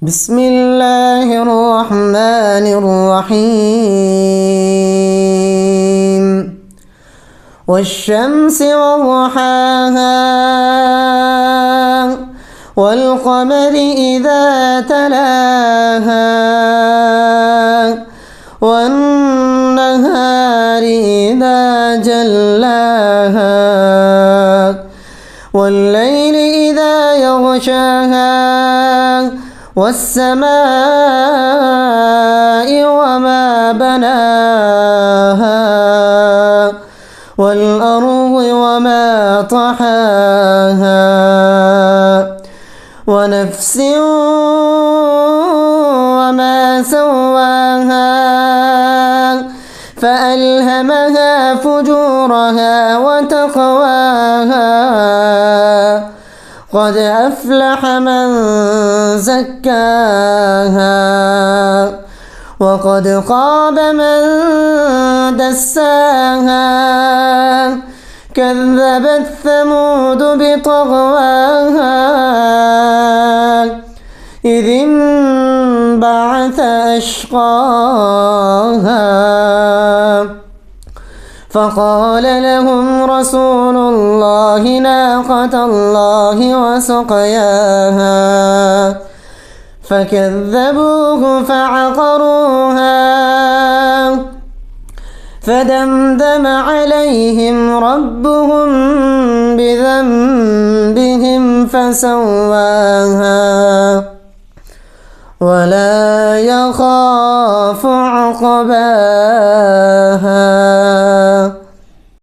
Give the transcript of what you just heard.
بسم الله الرحمن الرحيم والشمس وضحاها والقمر إذا تلاها والنهار إذا جلاها والليل إذا يغشاها والسماء وما بناها والأرض وما طحاها ونفس وما سواها فألهمها فجورها وتقواها قد أفلح من زكاها وقد خاب من دساها كذبت ثمود بطغواها إذ انبعث أشقاها فقال لهم رسول الله ناقة الله وسقياها فكذبوه فعقروها فدمدم عليهم ربهم بذنبهم فسواها ولا يخاف عقباها.